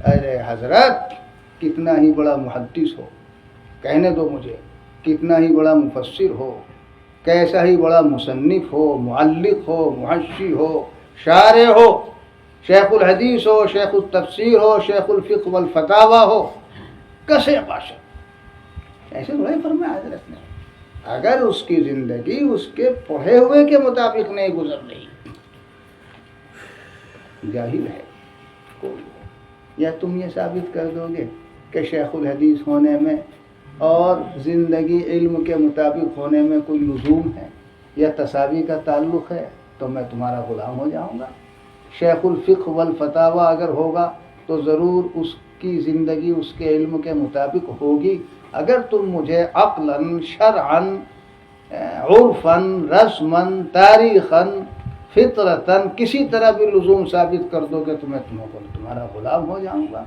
ارے حضرت کتنا ہی بڑا محدث ہو، کہنے دو مجھے، کتنا ہی بڑا مفسر ہو، کیسا ہی بڑا مصنف ہو، معلق ہو، محشی ہو، شارح ہو، شیخ الحدیث ہو، شیخ التفسیر ہو، شیخ الفقہ والفتاوی ہو، کسے باشد، ایسے بڑے فرمایا حضرت نے، اگر اس کی زندگی اس کے پڑھے ہوئے کے مطابق نہیں گزر رہی، جاہل ہے کوئی، یا تم یہ ثابت کر دو گے کہ شیخ الحدیث ہونے میں اور زندگی علم کے مطابق ہونے میں کوئی لزوم ہے یا تساوی کا تعلق ہے، تو میں تمہارا غلام ہو جاؤں گا۔ شیخ الفقہ والفتاوی اگر ہوگا تو ضرور اس کی زندگی اس کے علم کے مطابق ہوگی۔ اگر تم مجھے عقلاً، شرعاً، عرفاً، رسماً، تاریخاً، فطرتاً کسی طرح بھی لزوم ثابت کر دو گے تو میں تمہارا غلام ہو جاؤں گا۔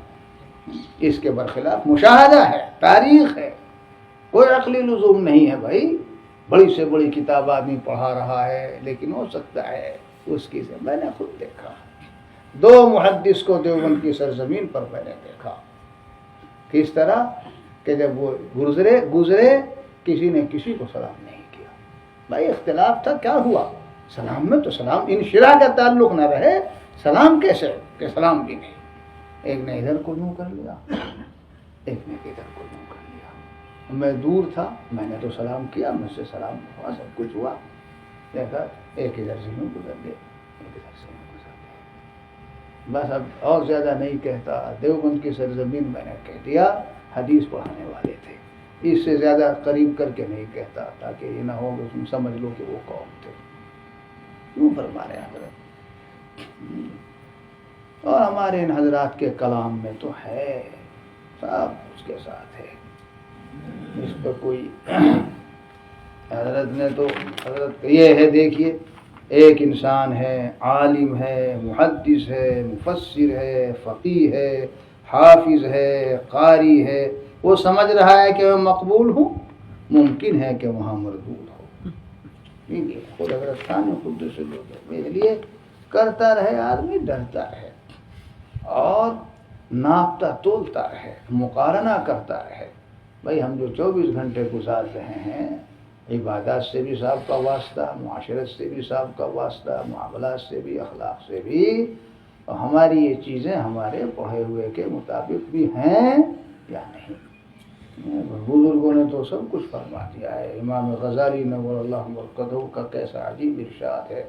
اس کے برخلاف مشاہدہ ہے، تاریخ ہے، کوئی عقلی لزوم نہیں ہے بھائی۔ بڑی سے بڑی کتاب آدمی پڑھا رہا ہے، لیکن ہو سکتا ہے اس کی سے میں نے خود دیکھا، دو محدث کو دیوبند کی سرزمین پر میں نے دیکھا، کس طرح کہ جب وہ گزرے کسی نے کسی کو سلام نہیں کیا۔ بھائی اختلاف تھا، کیا ہوا؟ سلام میں تو سلام انشراح کا تعلق نہ رہے، سلام کیسے کہ سلام بھی نہیں، ایک نے ادھر کو منہ کر لیا، ایک نے ادھر کو منہ کر لیا۔ میں دور تھا، میں نے تو سلام کیا، مجھ سے سلام ہوا، سب کچھ ہوا، دیکھا ایک ادھر سے منہ گزر گئے، ایک ادھر سے منہ گزر گئے۔ بس اب اور زیادہ نہیں کہتا، دیوبند کی سرزمین میں نے کہہ دیا، حدیث پڑھانے والے تھے، اس سے زیادہ قریب کر کے نہیں کہتا تاکہ یہ نہ ہو کہ تم سمجھ لو کہ وہ قوم تھے۔ کیوں فرما رہے ہیں حضرت؟ اور ہمارے ان حضرات کے کلام میں تو ہے، سب اس کے ساتھ ہے، اس پہ کوئی حضرت نے تو حضرت یہ ہے، دیکھیے ایک انسان ہے، عالم ہے، محدث ہے، مفسر ہے، فقیہ ہے، حافظ ہے، قاری ہے، وہ سمجھ رہا ہے کہ میں مقبول ہوں، ممکن ہے کہ وہاں مردود ہو۔ خود حضرت خان خود سے لوگ میرے لیے کرتا رہے، آدمی ڈرتا رہے اور ناپتا تولتا رہے، مقارنہ کرتا رہے۔ بھائی ہم جو 24 گھنٹے گزار رہے ہیں، عبادات سے بھی صاحب کا واسطہ، معاشرت سے بھی صاحب کا واسطہ، معاملات سے بھی، اخلاق سے بھی، اور ہماری یہ چیزیں ہمارے پڑھے ہوئے کے مطابق بھی ہیں یا نہیں؟ بزرگوں نے تو سب کچھ فرما دیا ہے۔ امام غزالی نور اللہ مرقدہ کا کیسا عجیب ارشاد ہے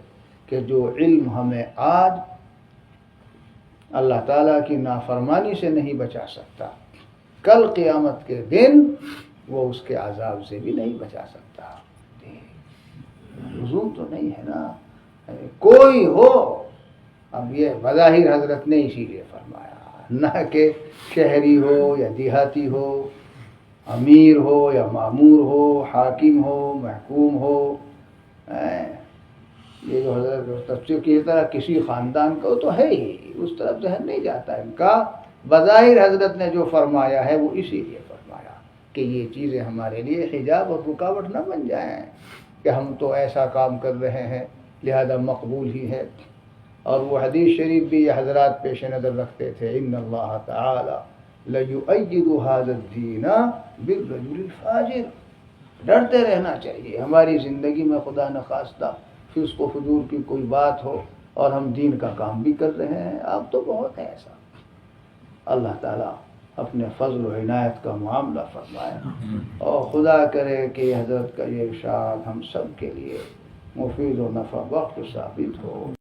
کہ جو علم ہمیں آج اللہ تعالیٰ کی نافرمانی سے نہیں بچا سکتا، کل قیامت کے دن وہ اس کے عذاب سے بھی نہیں بچا سکتا۔ لزوم تو نہیں ہے نا، کوئی ہو، اب یہ بظاہر حضرت نے اسی لیے فرمایا، نہ کہ شہری ہو یا دیہاتی ہو، امیر ہو یا معمور ہو، حاکم ہو، محکوم ہو، یہ جو حضرت تفسیر کی طرح کسی خاندان کا تو ہے ہی، اس طرف ذہن نہیں جاتا ان کا۔ بظاہر حضرت نے جو فرمایا ہے وہ اسی لیے فرمایا کہ یہ چیزیں ہمارے لیے حجاب اور رکاوٹ نہ بن جائیں کہ ہم تو ایسا کام کر رہے ہیں لہذا مقبول ہی ہے۔ اور وہ حدیث شریف بھی یہ حضرات پیش نظر رکھتے تھے، ان اللہ تعالی لَيُؤَيِّدُ هَذَا الدِّينَ بِالرَّجُلِ الْفَاجِرِ۔ ڈرتے رہنا چاہیے، ہماری زندگی میں خدا نخواستہ فسق و فجور کی کوئی بات ہو اور ہم دین کا کام بھی کر رہے ہیں، اب تو بہت ہے ایسا۔ اللہ تعالیٰ اپنے فضل و عنایت کا معاملہ فرمائے اور خدا کرے کہ حضرت کا یہ ارشاد ہم سب کے لیے مفید و نفع بخش ثابت ہو۔